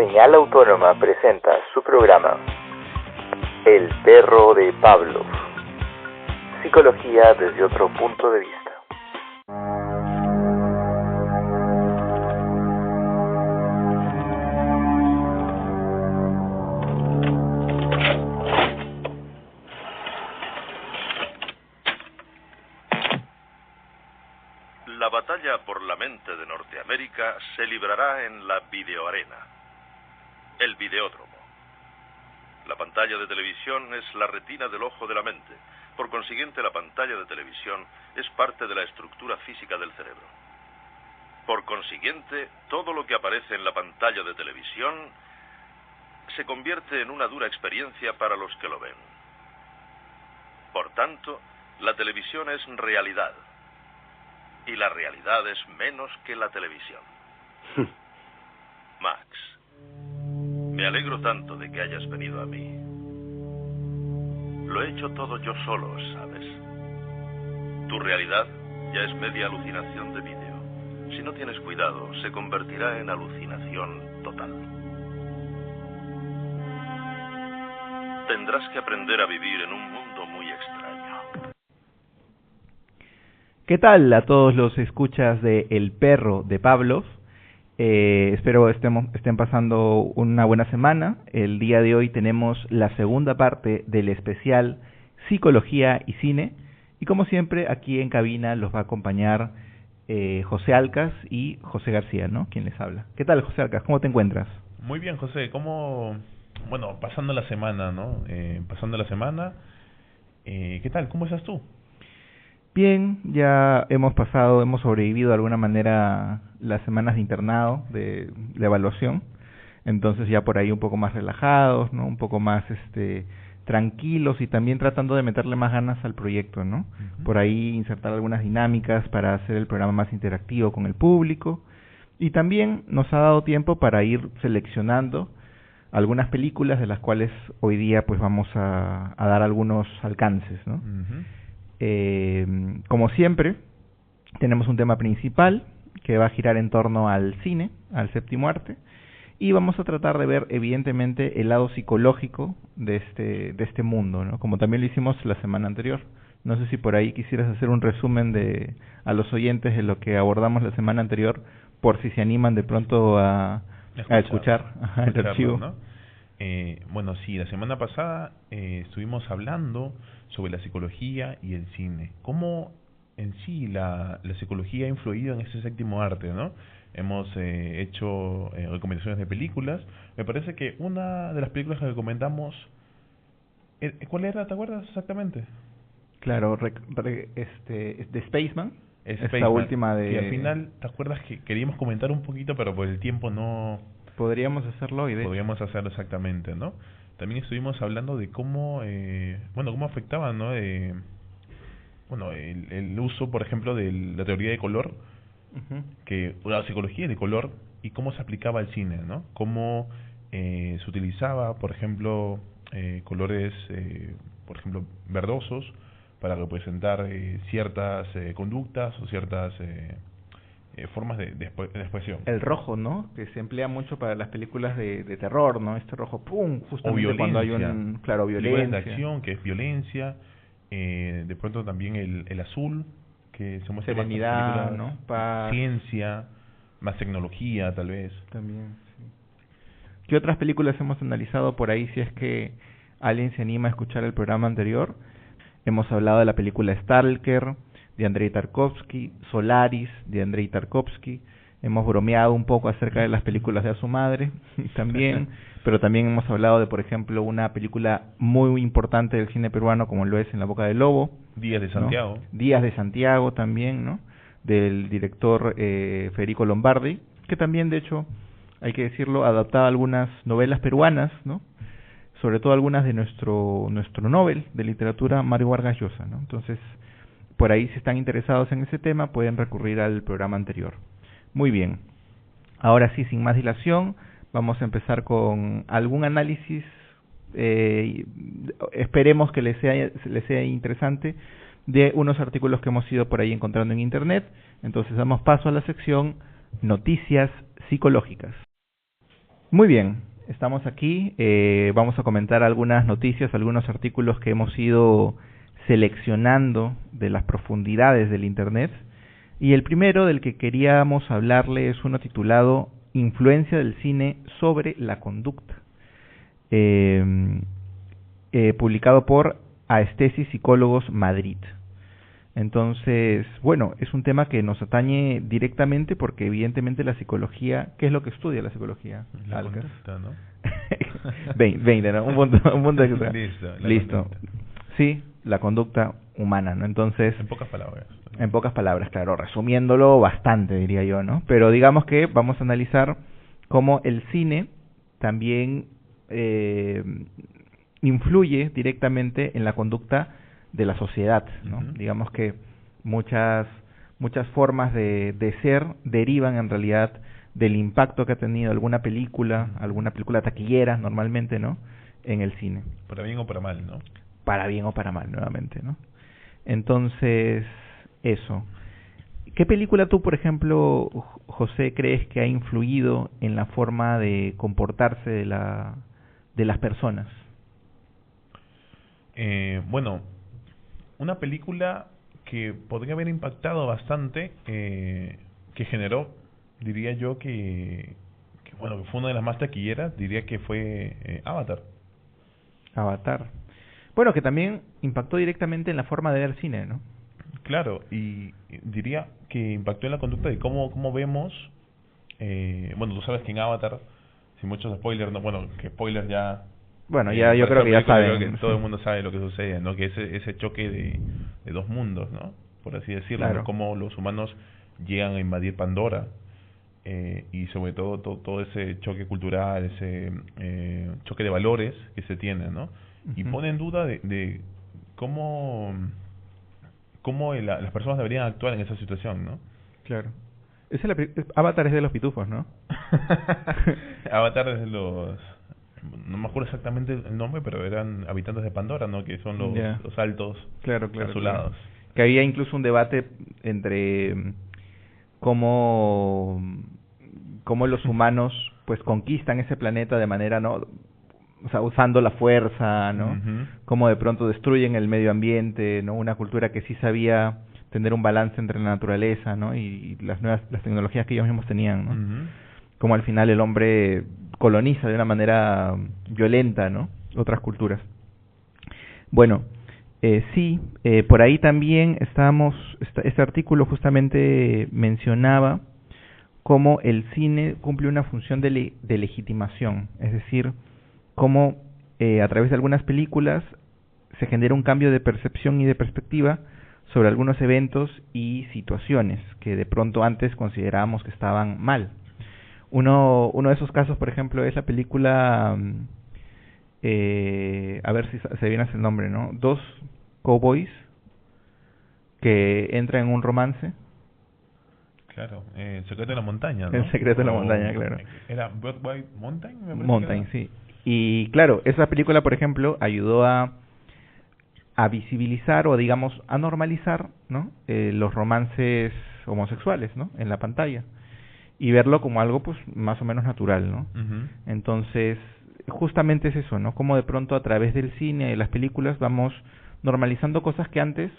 Señal Autónoma presenta su programa El perro de Pavlov. Psicología desde otro punto de vista. La batalla por la mente de Norteamérica se librará en la videoarena, el videódromo. La pantalla de televisión es la retina del ojo de la mente. Por consiguiente, la pantalla de televisión es parte de la estructura física del cerebro. Por consiguiente, todo lo que aparece en la pantalla de televisión se convierte en una dura experiencia para los que lo ven. Por tanto, la televisión es realidad. Y la realidad es menos que la televisión. Max, me alegro tanto de que hayas venido a mí. Lo he hecho todo yo solo, ¿sabes? Tu realidad ya es media alucinación de vídeo. Si no tienes cuidado, se convertirá en alucinación total. Tendrás que aprender a vivir en un mundo muy extraño. ¿Qué tal a todos los escuchas de El Perro de Pavlov? Espero estén pasando una buena semana. El día de hoy tenemos la segunda parte del especial Psicología y Cine. Y como siempre, aquí en cabina los va a acompañar José Alcas y José García, ¿no? Quien les habla. ¿Qué tal, José Alcas? ¿Cómo te encuentras? Muy bien, José. Bueno, pasando la semana, ¿no? ¿Qué tal? ¿Cómo estás tú? Bien, ya hemos sobrevivido de alguna manera las semanas de internado, de evaluación, entonces ya por ahí un poco más relajados, ¿no? Un poco más tranquilos y también tratando de meterle más ganas al proyecto, ¿no? Uh-huh. Por ahí insertar algunas dinámicas para hacer el programa más interactivo con el público y también nos ha dado tiempo para ir seleccionando algunas películas de las cuales hoy día pues vamos a dar algunos alcances, ¿no? Uh-huh. Como siempre, tenemos un tema principal que va a girar en torno al cine, al séptimo arte, y vamos a tratar de ver, evidentemente, el lado psicológico de este mundo, ¿no? Como también lo hicimos la semana anterior. No sé si por ahí quisieras hacer un resumen a los oyentes de lo que abordamos la semana anterior, por si se animan de pronto a escuchar el archivo, ¿no? Bueno, sí, la semana pasada estuvimos hablando sobre la psicología y el cine. ¿Cómo en sí la psicología ha influido en ese séptimo arte, ¿no? Hemos hecho recomendaciones de películas. Me parece que una de las películas que recomendamos... ¿Cuál era? ¿Te acuerdas exactamente? Claro, de Spaceman. Esta última de... Que al final, ¿te acuerdas que queríamos comentar un poquito, pero por el tiempo no... Podríamos hacerlo hoy, Podríamos hacerlo exactamente, ¿no? También estuvimos hablando de cómo afectaba, ¿no? El uso, por ejemplo, de la teoría de color, uh-huh. La psicología de color y cómo se aplicaba al cine, ¿no? Cómo se utilizaba, por ejemplo, colores, por ejemplo, verdosos para representar ciertas conductas o ciertas formas de expresión. El rojo, ¿no? Que se emplea mucho para las películas de terror, ¿no? Este rojo, ¡pum! Justamente cuando hay violencia. De acción, que es violencia. De pronto también el azul, que se muestra serenidad, más ¿no? Paz. Ciencia, más tecnología, tal vez. También, sí. ¿Qué otras películas hemos analizado por ahí? Si es que alguien se anima a escuchar el programa anterior. Hemos hablado de la película Stalker, de Andrei Tarkovsky, Solaris, de Andrei Tarkovsky. Hemos bromeado un poco acerca de las películas de A su madre, también, pero también hemos hablado de, por ejemplo, una película muy importante del cine peruano, como lo es En la boca del lobo. Días de Santiago. ¿No? Días de Santiago también, ¿no? Del director Federico Lombardi, que también, de hecho, hay que decirlo, adaptaba algunas novelas peruanas, ¿no? Sobre todo algunas de nuestro Nobel de literatura, Mario Vargas Llosa, ¿no? Entonces, por ahí, si están interesados en ese tema, pueden recurrir al programa anterior. Muy bien. Ahora sí, sin más dilación, vamos a empezar con algún análisis. Esperemos que les sea interesante, de unos artículos que hemos ido por ahí encontrando en internet. Entonces, damos paso a la sección Noticias Psicológicas. Muy bien, estamos aquí. Vamos a comentar algunas noticias, algunos artículos que hemos ido seleccionando de las profundidades del Internet. Y el primero del que queríamos hablarle es uno titulado Influencia del cine sobre la conducta, publicado por Aestesis Psicólogos Madrid. Entonces, bueno, es un tema que nos atañe directamente porque evidentemente la psicología, ¿qué es lo que estudia la psicología? La conducta, ¿no? 20, ¿no? Un punto extra. Listo. Sí, la conducta humana, ¿no? Entonces, en pocas palabras. En pocas palabras, claro, resumiéndolo bastante, diría yo, ¿no? Pero digamos que vamos a analizar cómo el cine también influye directamente en la conducta de la sociedad, ¿no? Uh-huh. Digamos que muchas formas de ser derivan en realidad del impacto que ha tenido alguna película taquillera normalmente, ¿no? En el cine. Para bien o para mal, ¿no? Para bien o para mal, nuevamente, ¿no? Entonces, eso. ¿Qué película tú, por ejemplo, José, crees que ha influido en la forma de comportarse de las personas? Bueno, una película que podría haber impactado bastante, que generó, diría yo que bueno, que fue una de las más taquilleras, diría que fue Avatar. Avatar. Bueno, que también impactó directamente en la forma de ver cine, ¿no? Claro, y diría que impactó en la conducta de cómo vemos, bueno, tú sabes que en Avatar, sin muchos spoilers, no, bueno, que spoilers ya... Bueno, ya yo creo que ya saben. Creo que todo el mundo sabe lo que sucede, ¿no? Que ese choque de dos mundos, ¿no? Por así decirlo, claro. ¿no? Cómo los humanos llegan a invadir Pandora, y sobre todo ese choque cultural, ese choque de valores que se tiene, ¿no? Uh-huh. Y pone en duda de cómo las personas deberían actuar en esa situación, ¿no? Claro. Avatar es de los pitufos, ¿no? Avatar es de los... No me acuerdo exactamente el nombre, pero eran habitantes de Pandora, ¿no? Que son los altos, claro, azulados. Claro. Que había incluso un debate entre cómo los humanos pues conquistan ese planeta de manera, ¿no? O sea, usando la fuerza, ¿no? Uh-huh. Cómo de pronto destruyen el medio ambiente, ¿no? Una cultura que sí sabía tener un balance entre la naturaleza, ¿no? Y las tecnologías que ellos mismos tenían, ¿no? Uh-huh. Como al final el hombre coloniza de una manera violenta, ¿no? Otras culturas. Bueno, sí, por ahí también este artículo justamente mencionaba cómo el cine cumple una función de legitimación, es decir, cómo a través de algunas películas se genera un cambio de percepción y de perspectiva sobre algunos eventos y situaciones que de pronto antes considerábamos que estaban mal. Uno de esos casos, por ejemplo, es la película, a ver si se viene el nombre, ¿no? Dos cowboys que entran en un romance. Claro, El secreto de la montaña, ¿no? El secreto de la montaña, claro. ¿Era Broadway Mountain? Mountain, sí. Y claro, esa película, por ejemplo, ayudó a visibilizar o, digamos, a normalizar, ¿no? Los romances homosexuales, ¿no? En la pantalla. Y verlo como algo, pues, más o menos natural, ¿no? Uh-huh. Entonces, justamente es eso, ¿no? Como de pronto a través del cine y las películas vamos normalizando cosas que antes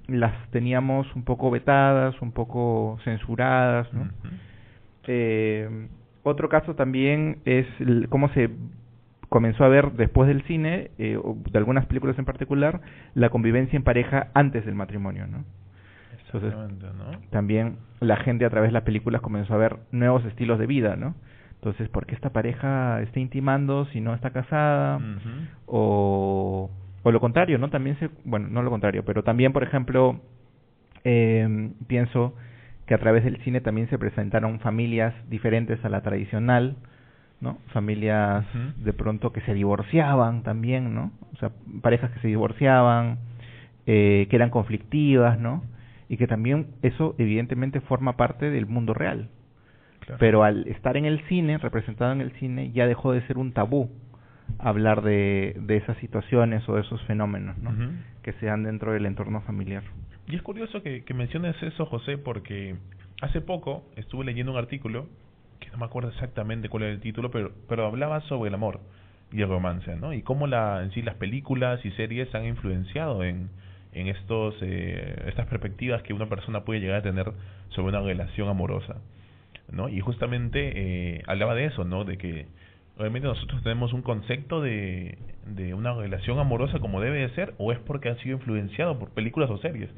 las teníamos un poco vetadas, un poco censuradas, ¿no? Uh-huh. Otro caso también es cómo se comenzó a ver después del cine, o de algunas películas en particular, la convivencia en pareja antes del matrimonio, ¿no? Entonces, ¿no? También la gente a través de las películas comenzó a ver nuevos estilos de vida, ¿no? Entonces, ¿por qué esta pareja está intimando si no está casada? Uh-huh. O lo contrario, ¿no? También bueno, no lo contrario, pero también, por ejemplo, pienso que a través del cine también se presentaron familias diferentes a la tradicional, ¿no? Familias uh-huh. de pronto que se divorciaban también, ¿no? O sea, parejas que se divorciaban, que eran conflictivas, ¿no? Y que también eso evidentemente forma parte del mundo real. Claro. Pero al estar en el cine, representado en el cine, ya dejó de ser un tabú hablar de esas situaciones o de esos fenómenos, ¿no? Uh-huh. Que se dan dentro del entorno familiar. Y es curioso que menciones eso, José, porque hace poco estuve leyendo un artículo que no me acuerdo exactamente cuál era el título, pero hablaba sobre el amor y el romance, ¿no? Y cómo en sí las películas y series han influenciado en estas perspectivas que una persona puede llegar a tener sobre una relación amorosa, ¿no? Y justamente hablaba de eso, ¿no? De que realmente nosotros tenemos un concepto de una relación amorosa como debe de ser, o es porque han sido influenciados por películas o series,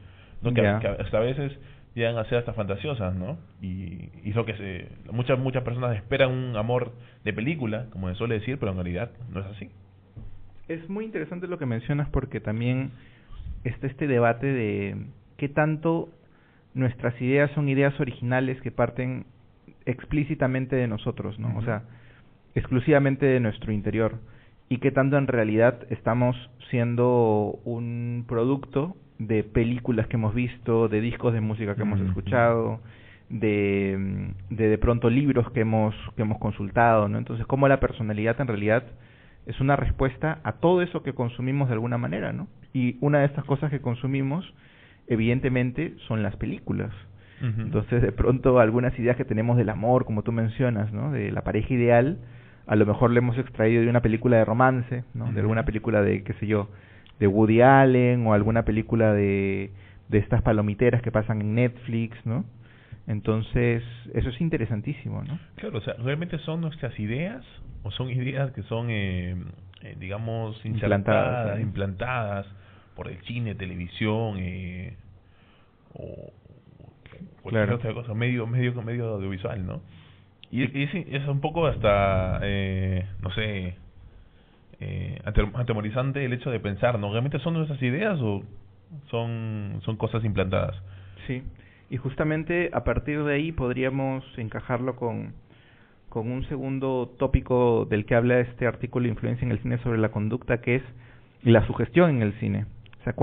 ¿no? Que hasta a veces llegan a ser hasta fantasiosas, ¿no? Y lo que muchas personas esperan un amor de película, como se suele decir, pero en realidad no es así. Es muy interesante lo que mencionas, porque también está este debate de qué tanto nuestras ideas son ideas originales que parten explícitamente de nosotros, ¿no? O sea, exclusivamente de nuestro interior, y qué tanto en realidad estamos siendo un producto de películas que hemos visto, de discos de música que hemos escuchado, de pronto libros que hemos consultado, ¿no? Entonces, cómo la personalidad en realidad es una respuesta a todo eso que consumimos de alguna manera, ¿no? Y una de estas cosas que consumimos, evidentemente, son las películas. Entonces, de pronto, algunas ideas que tenemos del amor, como tú mencionas, ¿no? De la pareja ideal, a lo mejor le hemos extraído de una película de romance, ¿no? De alguna película de, qué sé yo, de Woody Allen, o alguna película de estas palomiteras que pasan en Netflix, ¿no? Entonces, eso es interesantísimo, ¿no? Claro, o sea, ¿realmente son nuestras ideas o son ideas que son, digamos, implantadas por el cine, televisión, o cualquier otra cosa, medio audiovisual, ¿no? Y es un poco hasta, no sé, atemorizante el hecho de pensar, ¿no? ¿Realmente son nuestras ideas o son cosas implantadas? Sí, y justamente a partir de ahí podríamos encajarlo con un segundo tópico del que habla este artículo, Influencia en el cine sobre la conducta, que es la sugestión en el cine. O sea,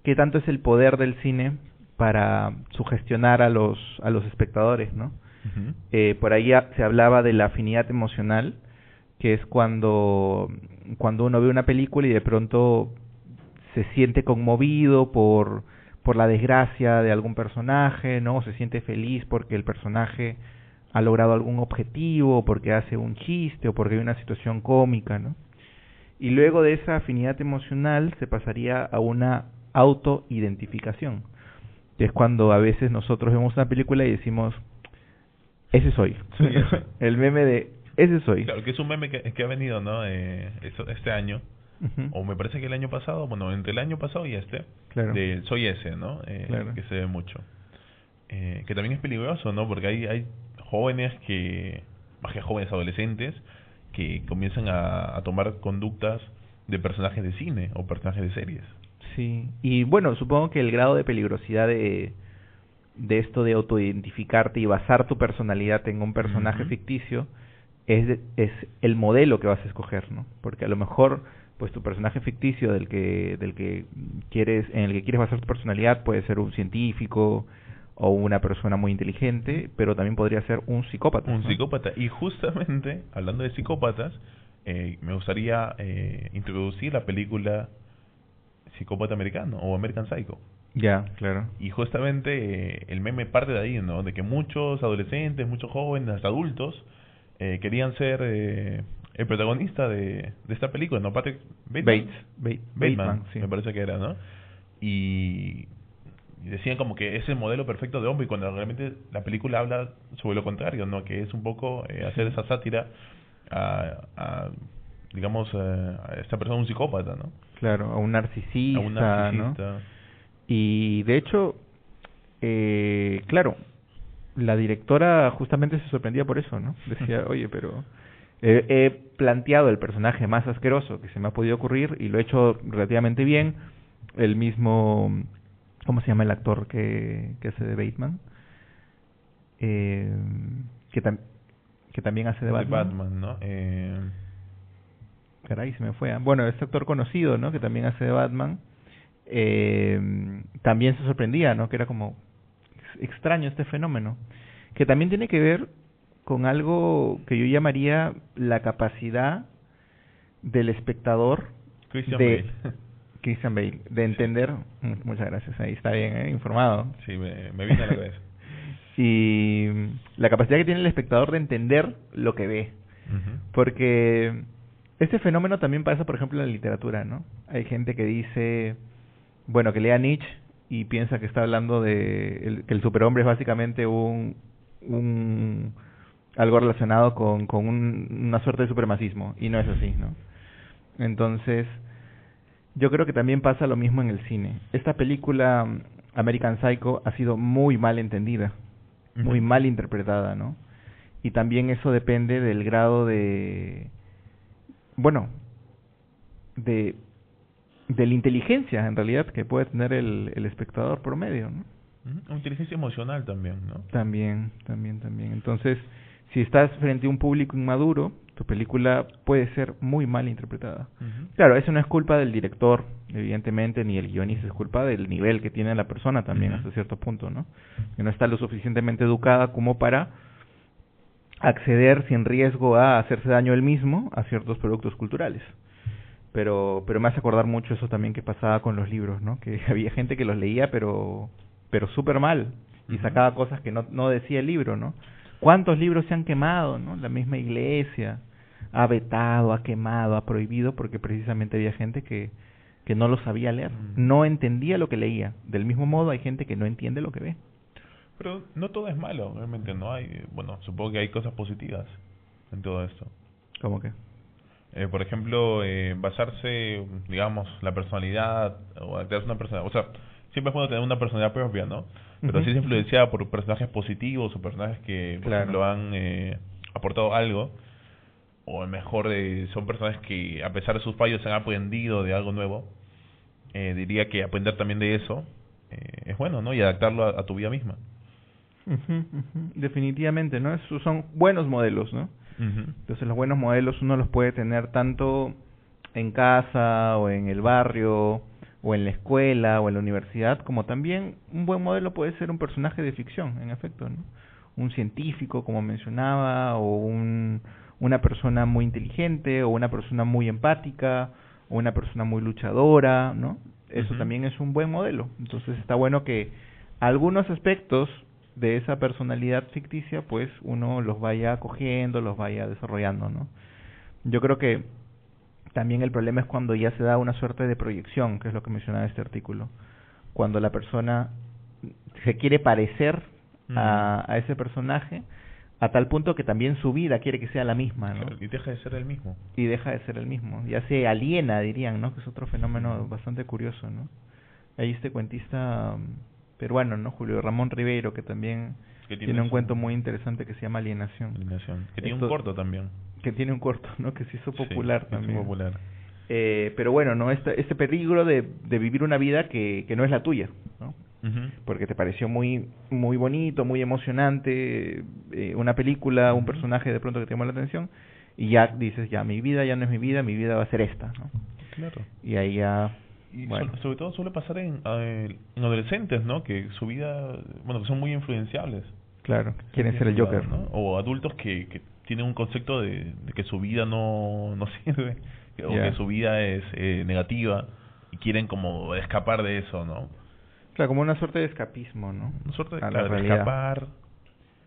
¿qué tanto es el poder del cine para sugestionar a los espectadores, ¿no? Por ahí se hablaba de la afinidad emocional, que es cuando uno ve una película y de pronto se siente conmovido por la desgracia de algún personaje, ¿no? O se siente feliz porque el personaje ha logrado algún objetivo, porque hace un chiste o porque hay una situación cómica, ¿no? Y luego de esa afinidad emocional se pasaría a una autoidentificación, que es cuando a veces nosotros vemos una película y decimos, ese soy. Sí, ese. El meme de ese soy. Claro, que es un meme que ha venido, ¿no? Este año, o me parece que el año pasado, bueno, entre el año pasado y claro, de soy ese, ¿no? Claro. Que se ve mucho. Que también es peligroso, ¿no? Porque hay jóvenes más que jóvenes, adolescentes, que comienzan a tomar conductas de personajes de cine o personajes de series. Sí, y bueno, supongo que el grado de peligrosidad de esto de autoidentificarte y basar tu personalidad en un personaje ficticio es el modelo que vas a escoger, ¿no? Porque a lo mejor, pues tu personaje ficticio en el que quieres basar tu personalidad puede ser un científico o una persona muy inteligente, pero también podría ser un psicópata. Un ¿no? psicópata. Y justamente, hablando de psicópatas, me gustaría introducir la película Psicópata Americano o American Psycho. Ya, claro. Y justamente el meme parte de ahí, ¿no? De que muchos adolescentes, muchos jóvenes, hasta adultos, querían ser el protagonista de esta película, ¿no? Patrick Bateman, sí. me parece que era, ¿no? Y decían como que es el modelo perfecto de hombre, y cuando realmente la película habla sobre lo contrario, ¿no? Que es un poco hacer esa sátira a digamos, a esta persona, un psicópata, ¿no? Claro, a un narcisista, ¿no? Y de hecho, claro, la directora justamente se sorprendía por eso, ¿no? Decía, oye, pero he planteado el personaje más asqueroso que se me ha podido ocurrir y lo he hecho relativamente bien. El mismo, ¿cómo se llama el actor que hace de Bateman? Que también hace de Batman. ¿no? Caray, se me fue. Bueno, este actor conocido, ¿no? Que también hace de Batman. También se sorprendía, ¿no? Que era como extraño este fenómeno, que también tiene que ver con algo que yo llamaría la capacidad del espectador Christian Bale, de entender. Muchas gracias, ahí está bien, informado. Sí, me vino a la cabeza. Y la capacidad que tiene el espectador de entender lo que ve. Porque este fenómeno también pasa, por ejemplo, en la literatura, ¿no? Hay gente que dice, bueno, que lea Nietzsche y piensa que está hablando de que el superhombre es básicamente algo relacionado con una suerte de supremacismo, y no es así, ¿no? Entonces, yo creo que también pasa lo mismo en el cine. Esta película, American Psycho, ha sido muy mal entendida, muy mal interpretada, ¿no? Y también eso depende del grado de la inteligencia, en realidad, que puede tener el espectador promedio, ¿no? Inteligencia emocional también, ¿no? También. Entonces, si estás frente a un público inmaduro, tu película puede ser muy mal interpretada. Claro, eso no es culpa del director, evidentemente, ni el guionista, es culpa del nivel que tiene la persona también, hasta cierto punto, ¿no? Que no está lo suficientemente educada como para acceder sin riesgo a hacerse daño él mismo a ciertos productos culturales. Pero me hace acordar mucho eso también que pasaba con los libros, ¿no? Que había gente que los leía pero súper mal, y sacaba cosas que no decía el libro, ¿no? ¿Cuántos libros se han quemado, no? La misma iglesia ha vetado, ha quemado, ha prohibido, porque precisamente había gente que no lo sabía leer, no entendía lo que leía. Del mismo modo hay gente que no entiende lo que ve. Pero no todo es malo, realmente no hay, supongo que hay cosas positivas en todo esto. ¿Cómo qué? Por ejemplo, basarse, digamos, la personalidad, o crearse una personalidad, o sea, siempre es bueno tener una personalidad propia, ¿no? Pero si es influenciada por personajes positivos o personajes que, por ejemplo, han aportado algo, o mejor son personajes que, a pesar de sus fallos, han aprendido de algo nuevo. Diría que aprender también de eso es bueno, ¿no? Y adaptarlo a tu vida misma. Definitivamente, ¿no? Esos son buenos modelos, ¿no? Entonces los buenos modelos uno los puede tener tanto en casa o en el barrio o en la escuela o en la universidad, como también un buen modelo puede ser un personaje de ficción, en efecto, ¿no? Un científico, como mencionaba, o una persona muy inteligente, o una persona muy empática, o una persona muy luchadora, ¿no? Eso también es un buen modelo. Entonces está bueno que algunos aspectos de esa personalidad ficticia, pues uno los vaya cogiendo, los vaya desarrollando, ¿no? Yo creo que también el problema es cuando ya se da una suerte de proyección, que es lo que mencionaba este artículo. Cuando la persona se quiere parecer a ese personaje, a tal punto que también su vida quiere que sea la misma, ¿no? Y deja de ser el mismo. Ya se aliena, dirían, ¿no? Que es otro fenómeno bastante curioso, ¿no? Hay este cuentista peruano, ¿no? Julio Ramón Ribeiro, que también tiene un cuento muy interesante que se llama Alienación. Que tiene un corto también. Que tiene un corto, ¿no? Que se hizo popular también. Hizo popular. Pero bueno, ¿no? Este peligro de vivir una vida que no es la tuya, ¿no? Porque te pareció muy muy bonito, muy emocionante, una película, un personaje de pronto que te llamó la atención, y ya dices, ya, mi vida ya no es mi vida va a ser esta, ¿no? Claro. Y ahí ya... Y sobre todo suele pasar en adolescentes, ¿no? Que su vida, que son muy influenciables. Claro, quieren ser el Joker, ¿no? O adultos que tienen un concepto de que su vida no sirve, o que su vida es negativa, y quieren como escapar de eso, ¿no? Claro, como una suerte de escapismo, ¿no? Una suerte de, de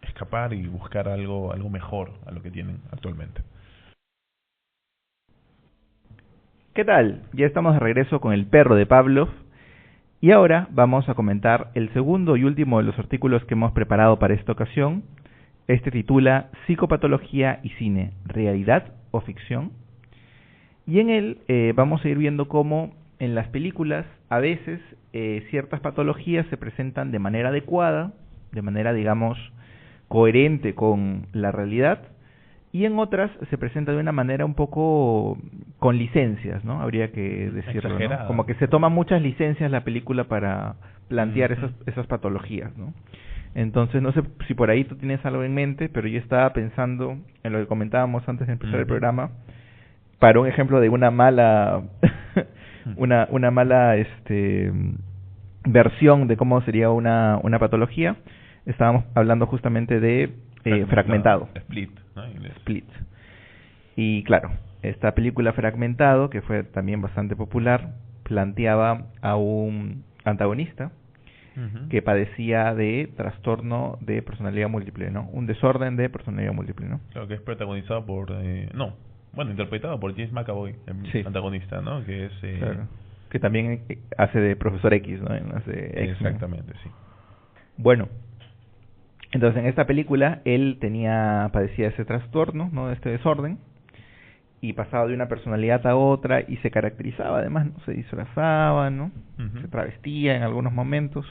escapar y buscar algo mejor a lo que tienen actualmente. ¿Qué tal? Ya estamos de regreso con El perro de Pavlov, y ahora vamos a comentar el segundo y último de los artículos que hemos preparado para esta ocasión. Este titula Psicopatología y cine, ¿realidad o ficción? Y en él vamos a ir viendo cómo en las películas a veces ciertas patologías se presentan de manera adecuada, de manera, digamos, coherente con la realidad, y en otras se presenta de una manera un poco con licencias, ¿no? Habría que decirlo, ¿no? Como que se toman muchas licencias la película para plantear esas patologías, ¿no? Entonces, no sé si por ahí tú tienes algo en mente, pero yo estaba pensando en lo que comentábamos antes de empezar el programa, para un ejemplo de una mala una mala versión de cómo sería una patología. Estábamos hablando justamente de Fragmentado. Split, ¿no? Split. Y claro, esta película Fragmentado, que fue también bastante popular, planteaba a un antagonista que padecía de trastorno de personalidad múltiple, ¿no? Un desorden de personalidad múltiple, ¿no? Claro, que es protagonizado por... interpretado por James McAvoy, el antagonista, ¿no? Que es... Claro. Que también hace de Profesor X, ¿no? Hace X-Men. Exactamente, sí. Bueno, entonces en esta película él padecía ese trastorno, ¿no? Este desorden, y pasaba de una personalidad a otra y se caracterizaba además, ¿no? Se disfrazaba, ¿no? Se travestía en algunos momentos,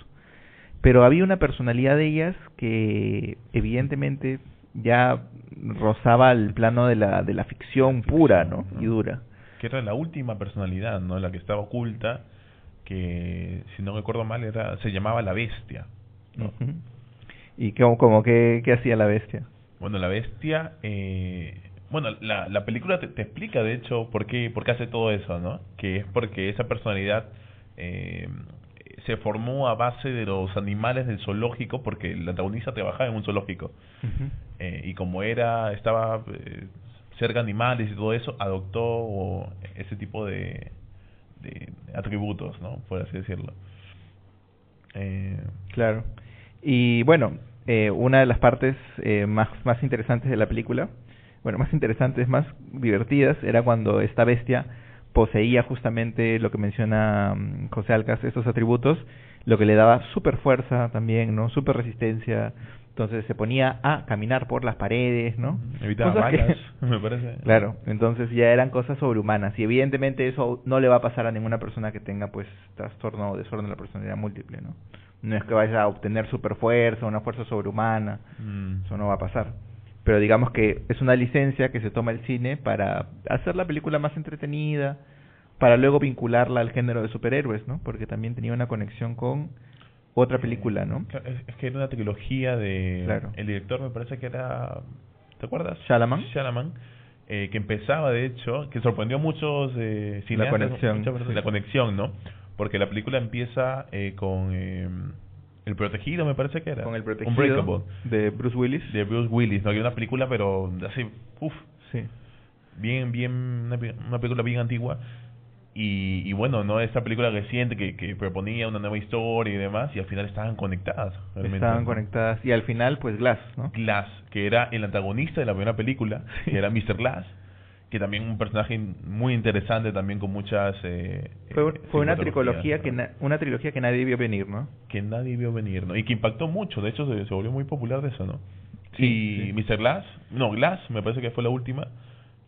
pero había una personalidad de ellas que evidentemente ya rozaba el plano de la ficción pura, ¿no? Y dura. Que era la última personalidad, ¿no? La que estaba oculta, que si no recuerdo mal se llamaba la Bestia, ¿no? ¿Y qué hacía la Bestia? Bueno, la Bestia... la película te explica, de hecho, por qué hace todo eso, ¿no? Que es porque esa personalidad se formó a base de los animales del zoológico, porque el antagonista trabajaba en un zoológico. Y como estaba cerca de animales y todo eso, adoptó ese tipo de atributos, ¿no? Por así decirlo. Claro. Y bueno, una de las partes más interesantes de la película, más interesantes, más divertidas, era cuando esta bestia poseía justamente lo que menciona José Alcas, estos atributos, lo que le daba super fuerza también, ¿no? Super resistencia. Entonces se ponía a caminar por las paredes, ¿no? Evitaba balas, me parece. Claro, entonces ya eran cosas sobrehumanas. Y evidentemente eso no le va a pasar a ninguna persona que tenga pues trastorno o desorden de la personalidad múltiple, ¿no? No es que vaya a obtener super fuerza, una fuerza sobrehumana. Eso no va a pasar. Pero digamos que es una licencia que se toma el cine para hacer la película más entretenida, para luego vincularla al género de superhéroes, ¿no? Porque también tenía una conexión con otra película, ¿no? Es que era una trilogía de... Claro. El director me parece que era... ¿Te acuerdas? Shyamalan. Que empezaba, de hecho, que sorprendió a muchos cineastas. La conexión, ¿no? Porque la película empieza con... El Protegido, me parece que era. Con El Protegido, Unbreakable, de Bruce Willis. ¿no? Que una película, pero así, sí. Una película bien antigua. Y bueno, no esta película reciente que proponía una nueva historia y demás, y al final estaban conectadas. Estaban conectadas, y al final, pues Glass, ¿no? Glass, que era el antagonista de la primera película, que era Mr. Glass, que también un personaje muy interesante, también con muchas... fue una trilogía una trilogía que nadie vio venir, ¿no? Que nadie vio venir, ¿no? Y que impactó mucho, de hecho se volvió muy popular de eso, ¿no? Sí, y Mr. Glass, me parece que fue la última,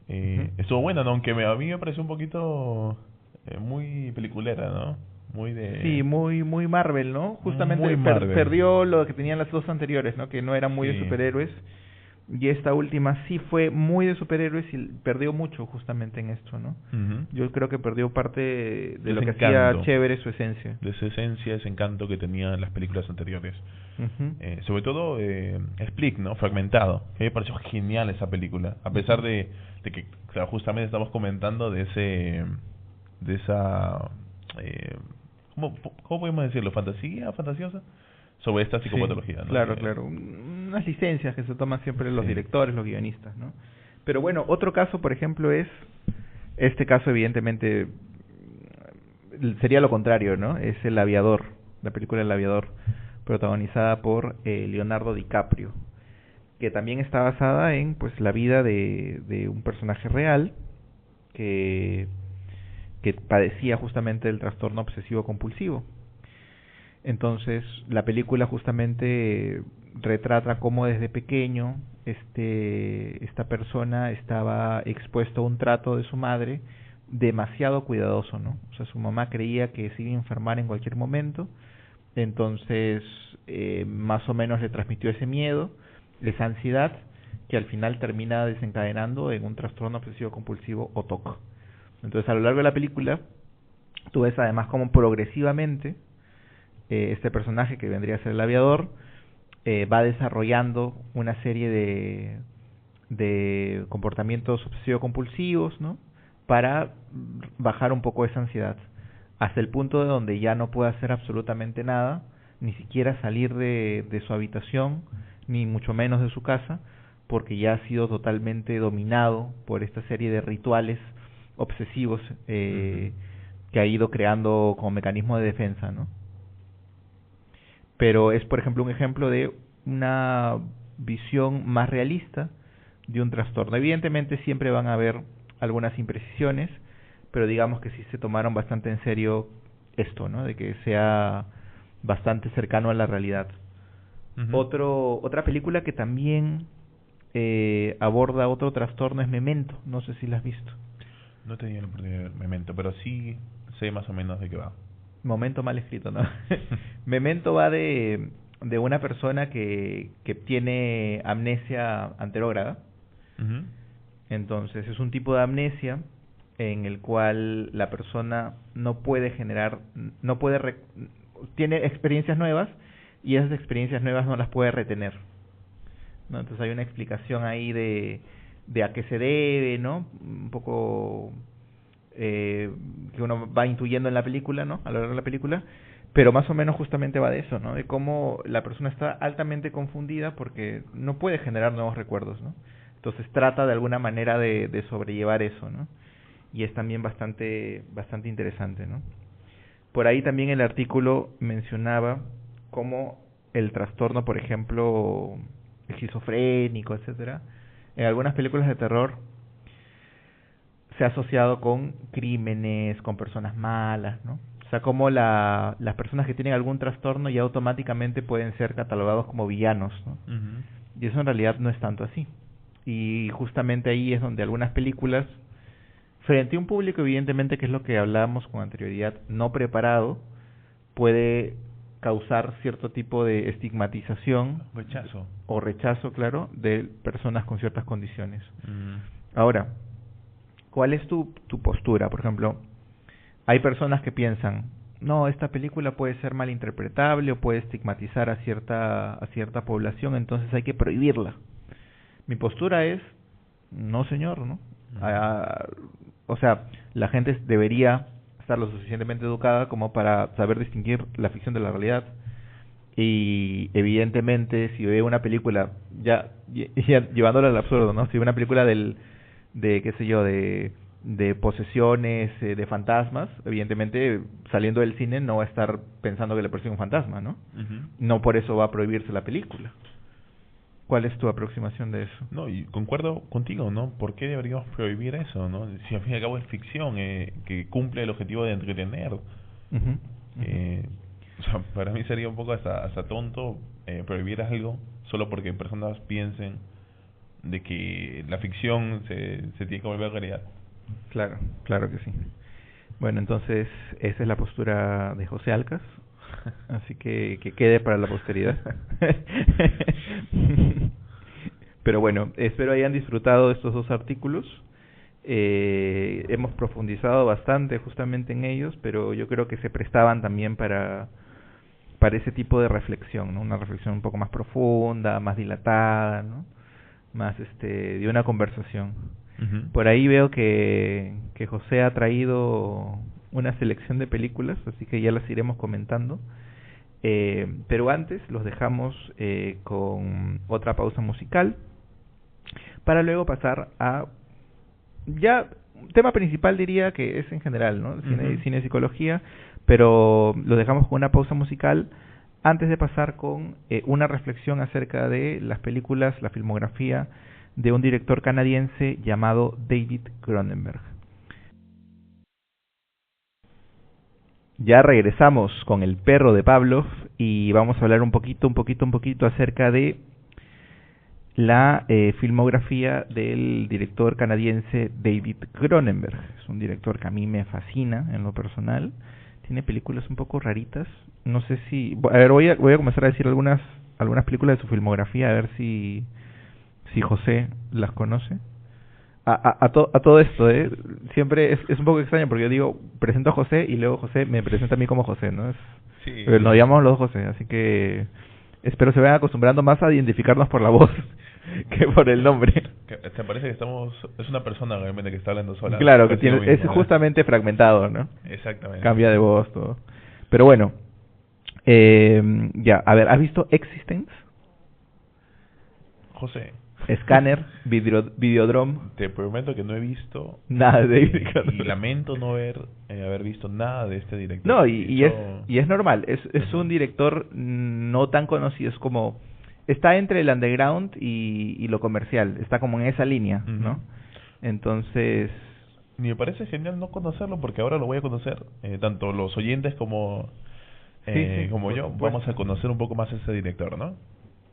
estuvo buena, ¿no? Aunque a mí me pareció un poquito muy peliculera, ¿no? Sí, muy Marvel, ¿no? Justamente perdió lo que tenían las dos anteriores, ¿no? Que no eran muy de superhéroes. Y esta última sí fue muy de superhéroes y perdió mucho justamente en esto, ¿no? Yo creo que perdió parte de lo que hacía chévere su esencia. De su esencia, ese encanto que tenían las películas anteriores. Sobre todo Split, ¿no? Fragmentado. Que me pareció genial esa película. A pesar de que, claro, justamente estamos comentando de esa... ¿cómo podemos decirlo? ¿Fantasiosa? Sobre esta psicopatología, ¿no? Claro. Unas licencias que se toman siempre los directores, los guionistas, ¿no? Pero bueno, otro caso, por ejemplo, es... Este caso, evidentemente, sería lo contrario, ¿no? Es El Aviador, la película El Aviador, protagonizada por Leonardo DiCaprio, que también está basada en, pues, la vida de un personaje real que padecía justamente el trastorno obsesivo compulsivo. Entonces, la película justamente retrata cómo desde pequeño esta persona estaba expuesto a un trato de su madre demasiado cuidadoso, ¿no? O sea, su mamá creía que se iba a enfermar en cualquier momento, entonces más o menos le transmitió ese miedo, esa ansiedad, que al final termina desencadenando en un trastorno obsesivo compulsivo o TOC. Entonces, a lo largo de la película, tú ves además cómo progresivamente este personaje, que vendría a ser el aviador, va desarrollando una serie de comportamientos obsesivo-compulsivos, ¿no? Para bajar un poco esa ansiedad, hasta el punto de donde ya no puede hacer absolutamente nada, ni siquiera salir de su habitación, ni mucho menos de su casa, porque ya ha sido totalmente dominado por esta serie de rituales obsesivos que ha ido creando como mecanismo de defensa, ¿no? pero es, por ejemplo, un ejemplo de una visión más realista de un trastorno. Evidentemente siempre van a haber algunas imprecisiones, pero digamos que sí se tomaron bastante en serio esto, ¿no? De que sea bastante cercano a la realidad. Otra película que también aborda otro trastorno es Memento. No sé si la has visto. No he tenido la oportunidad de ver Memento, pero sí sé más o menos de qué va. Momento mal escrito, ¿no? Memento va de una persona que tiene amnesia anterógrada. Entonces es un tipo de amnesia en el cual la persona no puede generar, tiene experiencias nuevas y esas experiencias nuevas no las puede retener, ¿no? Entonces hay una explicación ahí de a qué se debe, ¿no? Un poco que uno va intuyendo en la película, ¿no? A lo largo de la película, pero más o menos justamente va de eso, ¿no? De cómo la persona está altamente confundida porque no puede generar nuevos recuerdos, ¿no? Entonces trata de alguna manera de sobrellevar eso, ¿no? Y es también bastante interesante, ¿no? Por ahí también el artículo mencionaba cómo el trastorno, por ejemplo, esquizofrénico, etcétera, en algunas películas de terror se ha asociado con crímenes, con personas malas, ¿no? O sea, como las personas que tienen algún trastorno ya automáticamente pueden ser catalogados como villanos, ¿no? Y eso en realidad no es tanto así. Y justamente ahí es donde algunas películas, frente a un público evidentemente, que es lo que hablábamos con anterioridad, no preparado, puede causar cierto tipo de estigmatización o rechazo, claro, de personas con ciertas condiciones. Ahora, ¿cuál es tu postura? Por ejemplo, hay personas que piensan, no, esta película puede ser malinterpretable o puede estigmatizar a cierta población, entonces hay que prohibirla. Mi postura es, no señor, ¿no? O sea, la gente debería estar lo suficientemente educada como para saber distinguir la ficción de la realidad. Y evidentemente, si ve una película, ya llevándola al absurdo, ¿no? Si ve una película de qué sé yo, de posesiones, de fantasmas, evidentemente saliendo del cine no va a estar pensando que le persigue un fantasma, ¿no? No por eso va a prohibirse la película. ¿Cuál es tu aproximación de eso? No, y concuerdo contigo, ¿no? ¿Por qué deberíamos prohibir eso, no? Si al fin y al cabo es ficción, que cumple el objetivo de entretener. O sea, para mí sería un poco hasta tonto prohibir algo solo porque personas piensen de que la ficción se tiene que volver realidad. Claro que sí. Bueno, entonces esa es la postura de José Alcas. Así que quede para la posteridad. Pero bueno, espero hayan disfrutado de estos dos artículos. Hemos profundizado bastante justamente en ellos, pero yo creo que se prestaban también para ese tipo de reflexión, ¿no? Una reflexión un poco más profunda, más dilatada, ¿no? Más de una conversación. Por ahí veo que José ha traído una selección de películas, así que ya las iremos comentando. Pero antes los dejamos con otra pausa musical para luego pasar a ya tema principal, diría que es en general, ¿no? Cine y psicología, pero los dejamos con una pausa musical antes de pasar con una reflexión acerca de las películas, la filmografía de un director canadiense llamado David Cronenberg. Ya regresamos con El perro de Pavlov y vamos a hablar un poquito acerca de la filmografía del director canadiense David Cronenberg. Es un director que a mí me fascina en lo personal. Tiene películas un poco raritas. No sé si... A ver, voy a comenzar a decir algunas películas de su filmografía, a ver si José las conoce. A todo esto, siempre es un poco extraño porque yo digo, presento a José y luego José me presenta a mí como José, ¿no? Sí. Nos llamamos los José, así que espero se vayan acostumbrando más a identificarnos por la voz que por el nombre. ¿Te parece que es una persona realmente que está hablando sola? Claro, que es justamente fragmentado, ¿no? Exactamente. Cambia de voz, todo. Pero bueno, ya, a ver, ¿has visto Existence? José. Scanner, Videodrome. Te prometo que no he visto Nada de David y lamento no haber visto nada de este director. No, y es normal. Es un director no tan conocido. Es como... Está entre el underground y lo comercial. Está como en esa línea, ¿no? Entonces... Me parece genial no conocerlo porque ahora lo voy a conocer. Tanto los oyentes como como yo. Supuesto. Vamos a conocer un poco más a ese director, ¿no?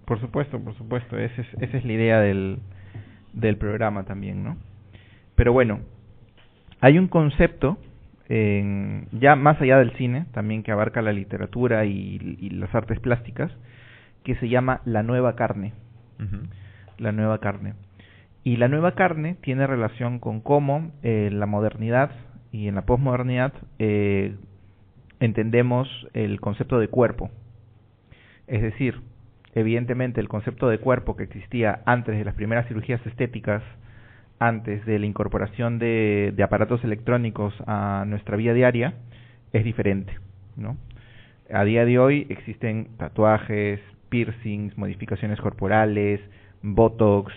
Por supuesto. Esa es la idea del programa también, ¿no? Pero bueno, hay un concepto, ya más allá del cine, también que abarca la literatura y las artes plásticas, que se llama la nueva carne. La nueva carne. Y la nueva carne tiene relación con cómo en la modernidad y en la posmodernidad entendemos el concepto de cuerpo. Es decir, evidentemente el concepto de cuerpo que existía antes de las primeras cirugías estéticas, antes de la incorporación de aparatos electrónicos a nuestra vida diaria, es diferente, ¿no? A día de hoy existen tatuajes, piercings, modificaciones corporales, botox,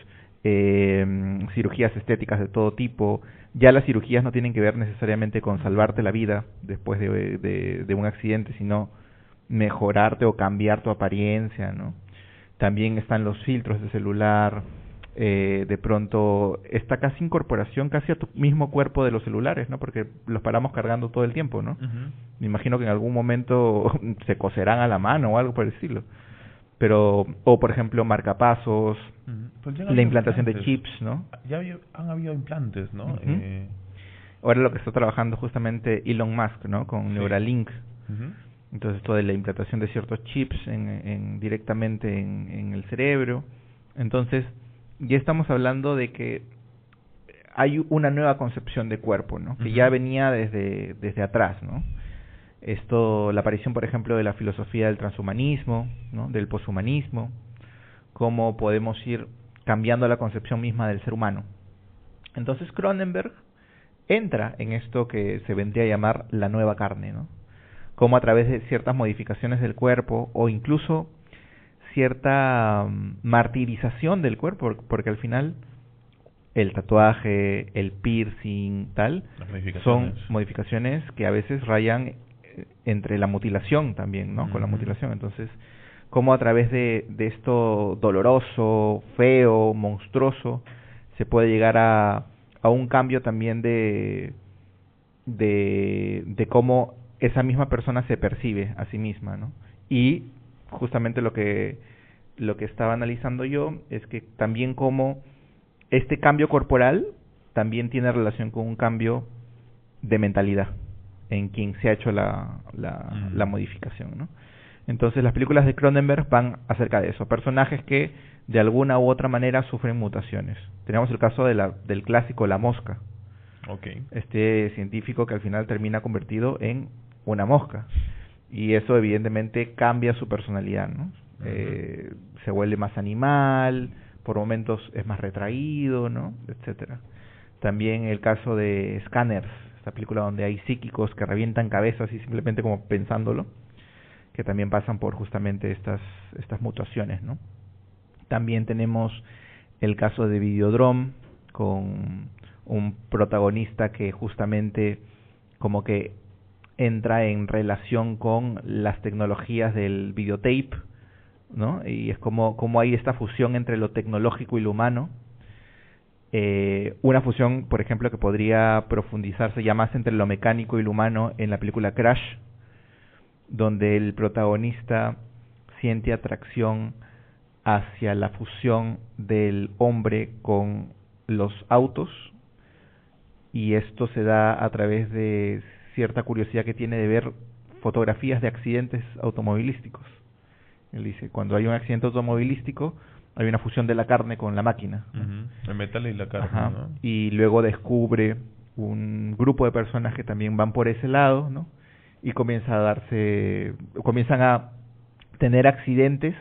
cirugías estéticas de todo tipo. Ya las cirugías no tienen que ver necesariamente con salvarte la vida después de un accidente, sino mejorarte o cambiar tu apariencia, ¿no? También están los filtros de celular, de pronto esta casi incorporación casi a tu mismo cuerpo de los celulares, ¿no? Porque los paramos cargando todo el tiempo, ¿no? Me imagino que en algún momento se coserán a la mano o algo por el estilo. Pero, o por ejemplo, marcapasos, pues la implantación de chips, ¿no? Han habido implantes, ¿no? Ahora lo que está trabajando justamente Elon Musk, ¿no? Con Neuralink. Entonces, esto de la implantación de ciertos chips directamente en el cerebro. Entonces, ya estamos hablando de que hay una nueva concepción de cuerpo, ¿no? Que ya venía desde atrás, ¿no? La aparición, por ejemplo, de la filosofía del transhumanismo, ¿no? Del poshumanismo, cómo podemos ir cambiando la concepción misma del ser humano. Entonces Cronenberg entra en esto que se vendría a llamar la nueva carne, ¿no? Cómo a través de ciertas modificaciones del cuerpo o incluso cierta martirización del cuerpo, porque al final el tatuaje, el piercing, tal, son modificaciones que a veces rayan entre la mutilación también, ¿no? Con la mutilación. Entonces, cómo a través de esto doloroso, feo, monstruoso, se puede llegar a un cambio también de cómo esa misma persona se percibe a sí misma, ¿no? Y justamente lo que estaba analizando yo es que también como este cambio corporal también tiene relación con un cambio de mentalidad en quien se ha hecho la modificación, ¿no? Entonces las películas de Cronenberg van acerca de eso, personajes que de alguna u otra manera sufren mutaciones. Tenemos el caso del clásico La Mosca, este científico que al final termina convertido en una mosca, y eso evidentemente cambia su personalidad, ¿no? Se vuelve más animal, por momentos es más retraído, ¿no? Etcétera. También el caso de Scanners, esta película donde hay psíquicos que revientan cabezas y simplemente como pensándolo, que también pasan por justamente estas mutaciones, ¿no? También tenemos el caso de Videodrome, con un protagonista que justamente como que entra en relación con las tecnologías del videotape, ¿no? Y es como hay esta fusión entre lo tecnológico y lo humano. Una fusión, por ejemplo, que podría profundizarse ya más entre lo mecánico y lo humano en la película Crash, donde el protagonista siente atracción hacia la fusión del hombre con los autos, y esto se da a través de cierta curiosidad que tiene de ver fotografías de accidentes automovilísticos. Él dice, cuando hay un accidente automovilístico, hay una fusión de la carne con la máquina. El metal y la carne, ¿no? Y luego descubre un grupo de personas que también van por ese lado, ¿no? Y comienzan a tener accidentes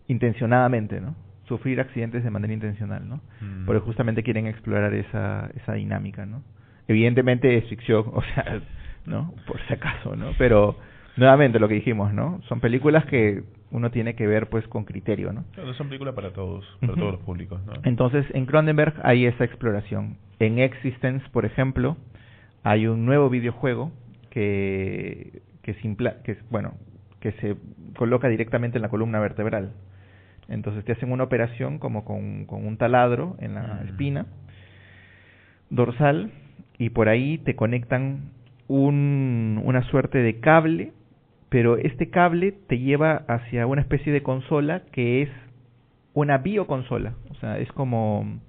intencionadamente, ¿no? Sufrir accidentes de manera intencional, ¿no? Porque justamente quieren explorar esa dinámica, ¿no? Evidentemente es ficción, o sea, ¿no? Por si acaso, ¿no? Pero nuevamente lo que dijimos, ¿no? Son películas que uno tiene que ver pues con criterio, ¿no? Claro, son películas para todos, para todos los públicos, ¿no? Entonces, en Cronenberg hay esa exploración. En Existence, por ejemplo, hay un nuevo videojuego que se coloca directamente en la columna vertebral. Entonces te hacen una operación como con un taladro en la espina dorsal, y por ahí te conectan una suerte de cable, pero este cable te lleva hacia una especie de consola que es una bioconsola. O sea, es como,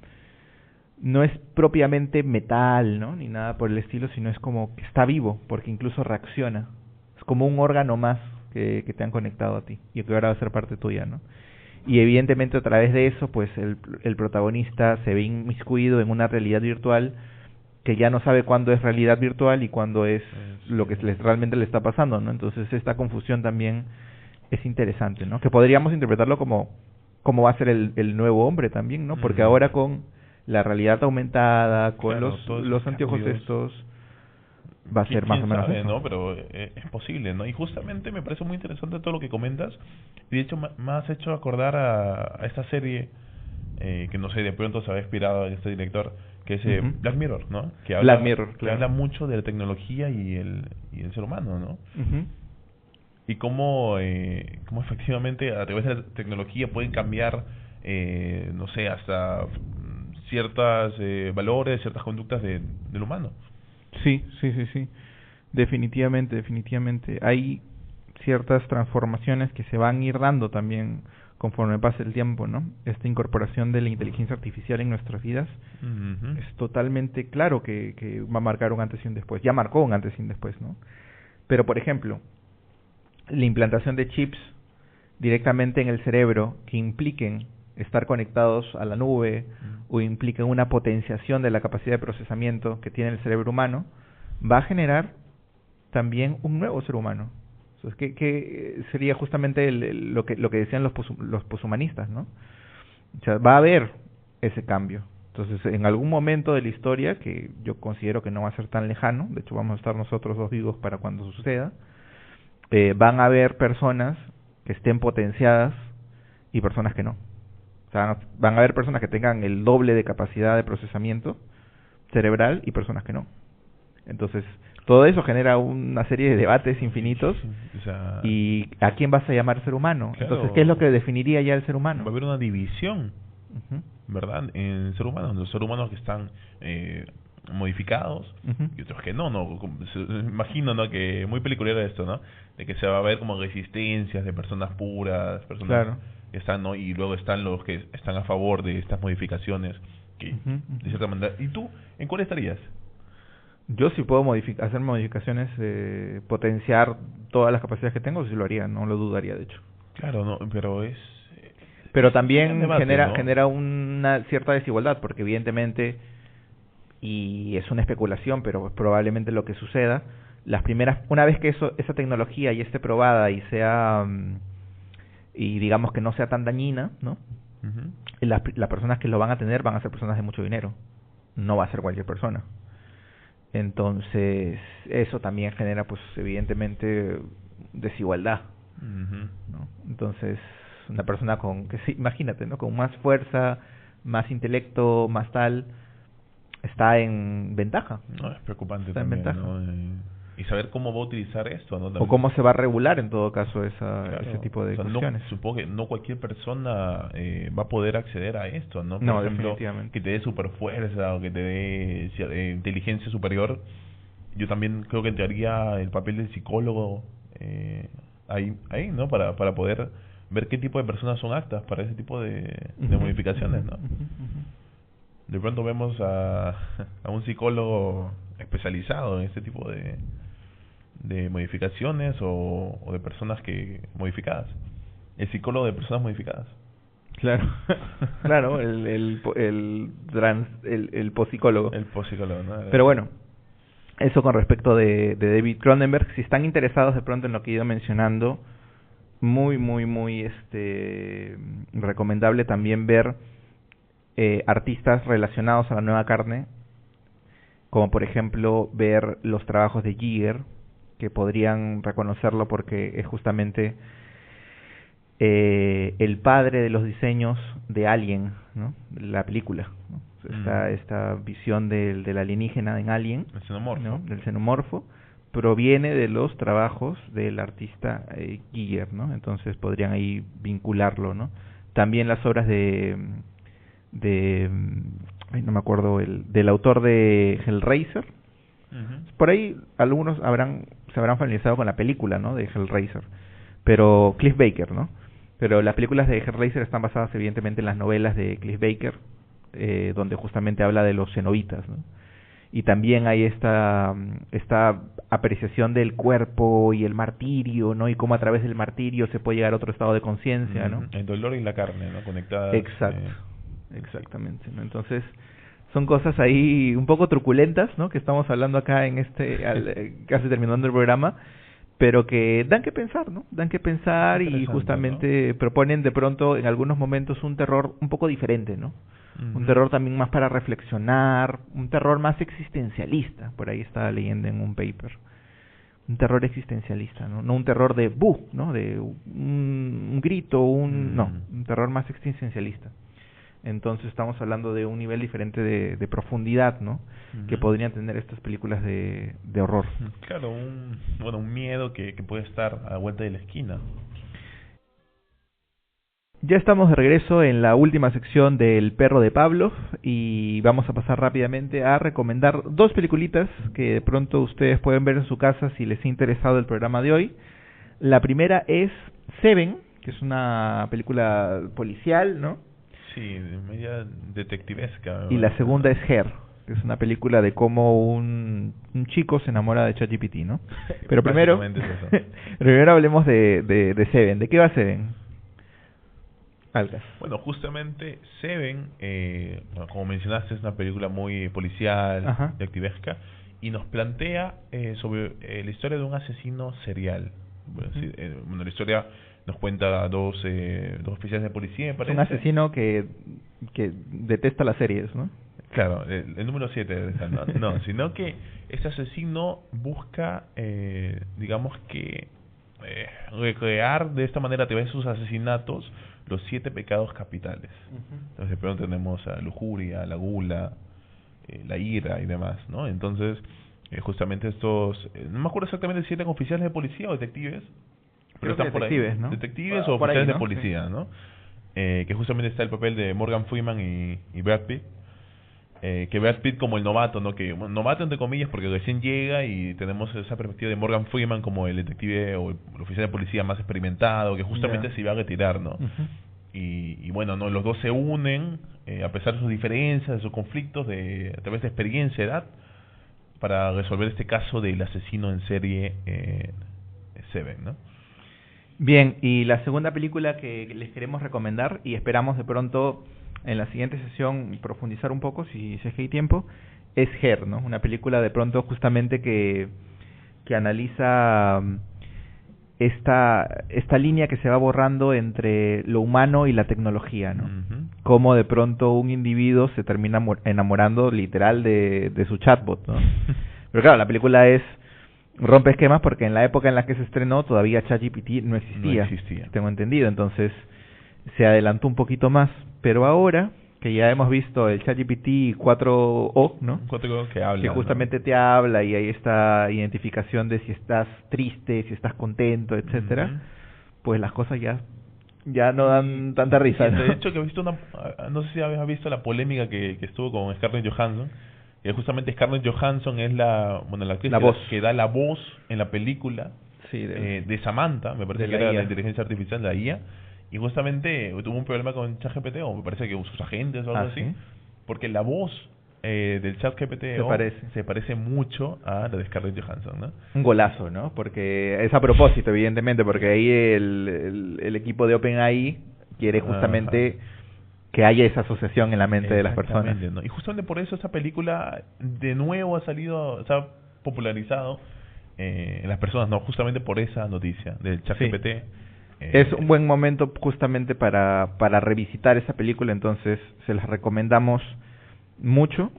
no es propiamente metal, ¿no? Ni nada por el estilo, sino es como que está vivo, porque incluso reacciona. Es como un órgano más que te han conectado a ti y que ahora va a ser parte tuya, ¿no? Y evidentemente a través de eso, pues el protagonista se ve inmiscuido en una realidad virtual que ya no sabe cuándo es realidad virtual y cuándo es lo que realmente le está pasando, ¿no? Entonces esta confusión también es interesante, ¿no? Que podríamos interpretarlo como va a ser el nuevo hombre también, ¿no? Porque ahora con la realidad aumentada, con los anteojos estos, va a ser más o menos eso, ¿no? Pero es posible, ¿no? Y justamente me parece muy interesante todo lo que comentas. Y de hecho me has hecho acordar a esta serie que no sé, de pronto se había inspirado en este director, que es Black Mirror, ¿no? Que habla, que habla mucho de la tecnología y el ser humano, ¿no? Y cómo efectivamente a través de la tecnología pueden cambiar, no sé, hasta ciertos valores, ciertas conductas del humano. Sí. Definitivamente. Hay ciertas transformaciones que se van a ir dando también conforme pase el tiempo, ¿no? Esta incorporación de la inteligencia artificial en nuestras vidas es totalmente claro que va a marcar un antes y un después. Ya marcó un antes y un después, ¿no? Pero, por ejemplo, la implantación de chips directamente en el cerebro que impliquen estar conectados a la nube o impliquen una potenciación de la capacidad de procesamiento que tiene el cerebro humano, va a generar también un nuevo ser humano. Entonces, que sería justamente lo que decían los poshumanistas, ¿no? O sea, va a haber ese cambio. Entonces, en algún momento de la historia, que yo considero que no va a ser tan lejano, de hecho vamos a estar nosotros dos vivos para cuando suceda, van a haber personas que estén potenciadas y personas que no. O sea, van a haber personas que tengan el doble de capacidad de procesamiento cerebral y personas que no. Entonces, todo eso genera una serie de debates infinitos. O sea, ¿y a quién vas a llamar ser humano? Claro, entonces, ¿qué es lo que definiría ya el ser humano? Va a haber una división, ¿verdad? En el ser humano, los seres humanos que están modificados y otros que no. Imagino, ¿no? Que muy peculiar esto, ¿no? De que se va a ver como resistencias de personas puras, personas que están, ¿no? Y luego están los que están a favor de estas modificaciones, que de cierta manera. ¿Y tú en cuál estarías? Yo si puedo hacer modificaciones, potenciar todas las capacidades que tengo, sí lo haría, no lo dudaría de hecho. Claro, no, pero también debate, genera una cierta desigualdad, porque evidentemente, y es una especulación, pero probablemente lo que suceda, una vez que esa tecnología ya esté probada y sea y digamos que no sea tan dañina, ¿no? Las personas que lo van a tener van a ser personas de mucho dinero, no va a ser cualquier persona. Entonces, eso también genera, pues, evidentemente, desigualdad, ¿no? Entonces, una persona imagínate, ¿no? Con más fuerza, más intelecto, más tal, está en ventaja. No, es preocupante está también, en ventaja. ¿no? Y saber cómo va a utilizar esto, ¿no? También. O cómo se va a regular, en todo caso, ese tipo de cuestiones. Supongo que no cualquier persona va a poder acceder a esto, ¿no? Por ejemplo, definitivamente. Que te dé super fuerza o que te dé inteligencia superior. Yo también creo que entraría el papel del psicólogo ahí, ¿no? Para poder ver qué tipo de personas son aptas para ese tipo de modificaciones, ¿no? De pronto vemos a un psicólogo especializado en este tipo de modificaciones o de personas modificadas. El psicólogo de personas modificadas. Claro, claro, el pospsicólogo. El pospsicólogo, ¿no? Pero bueno, eso con respecto de David Cronenberg. Si están interesados de pronto en lo que he ido mencionando, muy recomendable también ver artistas relacionados a la nueva carne, como por ejemplo ver los trabajos de Giger, que podrían reconocerlo porque es justamente el padre de los diseños de Alien, ¿no? La película, ¿no? Esta visión del alienígena en Alien, el xenomorfo, ¿no? Del xenomorfo, proviene de los trabajos del artista Giger, ¿no? Entonces podrían ahí vincularlo, ¿no? También las obras no me acuerdo, del autor de Hellraiser. Por ahí algunos se habrán familiarizado con la película, ¿no? De Hellraiser, pero Cliff Baker, ¿no? Pero las películas de Hellraiser están basadas evidentemente en las novelas de Cliff Baker, donde justamente habla de los cenobitas, ¿no? Y también hay esta apreciación del cuerpo y el martirio, ¿no? Y cómo a través del martirio se puede llegar a otro estado de conciencia, ¿no? El dolor y la carne, ¿no? Conectadas. Exacto, exactamente, ¿no? Entonces, son cosas ahí un poco truculentas, ¿no? Que estamos hablando acá en casi terminando el programa, pero que dan que pensar, ¿no? Dan que pensar y justamente, ¿no?, proponen de pronto en algunos momentos un terror un poco diferente, ¿no? Un terror también más para reflexionar, un terror más existencialista, por ahí estaba leyendo en un paper. Un terror existencialista, ¿no? No un terror de ¡buh!, ¿no? De un grito, no, un terror más existencialista. Entonces estamos hablando de un nivel diferente de profundidad, ¿no? Que podrían tener estas películas de horror. Claro, un miedo que puede estar a la vuelta de la esquina. Ya estamos de regreso en la última sección del Perro de Pavlov y vamos a pasar rápidamente a recomendar dos peliculitas que de pronto ustedes pueden ver en su casa si les ha interesado el programa de hoy. La primera es Seven, que es una película policial, ¿no? Sí, media detectivesca. Y la segunda es Her, que es una película de cómo un chico se enamora de ChatGPT, ¿no? Pero primero hablemos de Seven. ¿De qué va Seven? Algas. Bueno, justamente Seven, como mencionaste, es una película muy policial, detectivesca, y nos plantea sobre la historia de un asesino serial. Bueno, la historia nos cuenta dos oficiales de policía, me parece. Es un asesino que detesta las series, ¿no? Claro, el número 7, no, sino que este asesino busca, digamos que, recrear de esta manera a través de sus asesinatos los 7 pecados capitales. Entonces de pronto tenemos la lujuria, la gula, la ira y demás, ¿no? Entonces justamente estos, no me acuerdo exactamente si eran oficiales de policía o detectives, pero están por ahí, ¿no? Detectives o oficiales ahí, ¿no?, de policía, sí, ¿no? Que justamente está el papel de Morgan Freeman y Brad Pitt. Que Brad Pitt como el novato, ¿no? Que novato entre comillas porque recién llega, y tenemos esa perspectiva de Morgan Freeman como el detective o el oficial de policía más experimentado que justamente se iba a retirar, ¿no? Y bueno, no, los dos se unen a pesar de sus diferencias, de sus conflictos, a través de experiencia, edad, para resolver este caso del asesino en serie Seven, ¿no? Bien, y la segunda película que les queremos recomendar, y esperamos de pronto en la siguiente sesión profundizar un poco, si es que hay tiempo, es Her, ¿no? Una película de pronto justamente que analiza esta línea que se va borrando entre lo humano y la tecnología, ¿no? Cómo de pronto un individuo se termina enamorando literal de su chatbot, ¿no? Pero claro, la película rompe esquemas porque en la época en la que se estrenó todavía ChatGPT no existía, tengo entendido, entonces se adelantó un poquito más, pero ahora que ya hemos visto el ChatGPT 4o, ¿no? 4o que habla, que justamente, ¿no?, te habla, y hay esta identificación de si estás triste, si estás contento, etcétera, pues las cosas ya no dan tanta risa, ¿no? De hecho, que he visto no sé si habías visto la polémica que estuvo con Scarlett Johansson, que justamente Scarlett Johansson es la actriz que da la voz en la película, sí, de Samantha, me parece que era la inteligencia artificial, la IA. Y justamente tuvo un problema con ChatGPT, o me parece que sus agentes o algo así, porque la voz del ChatGPT se parece mucho a la de Scarlett Johansson, ¿no? Un golazo, ¿no? Porque es a propósito, evidentemente, porque ahí el equipo de OpenAI quiere justamente que haya esa asociación en la mente de las personas, ¿no? Y justamente por eso esa película de nuevo se ha popularizado en las personas, ¿no? Justamente por esa noticia del ChatGPT. Es un buen momento justamente para revisitar esa película, entonces se las recomendamos mucho,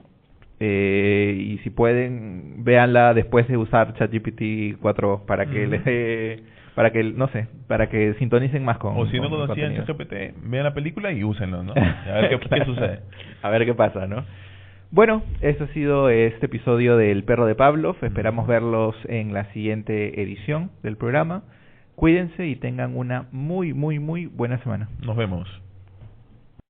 y si pueden, véanla después de usar ChatGPT 4 para que para que, no sé, para que sintonicen más con. O si no con conocían contenido. ChatGPT, vean la película y úsenlo, ¿no? A ver qué sucede. A ver qué pasa, ¿no? Bueno, eso ha sido este episodio del Perro de Pavlov. Esperamos verlos en la siguiente edición del programa. Cuídense y tengan una muy, muy, muy buena semana. Nos vemos.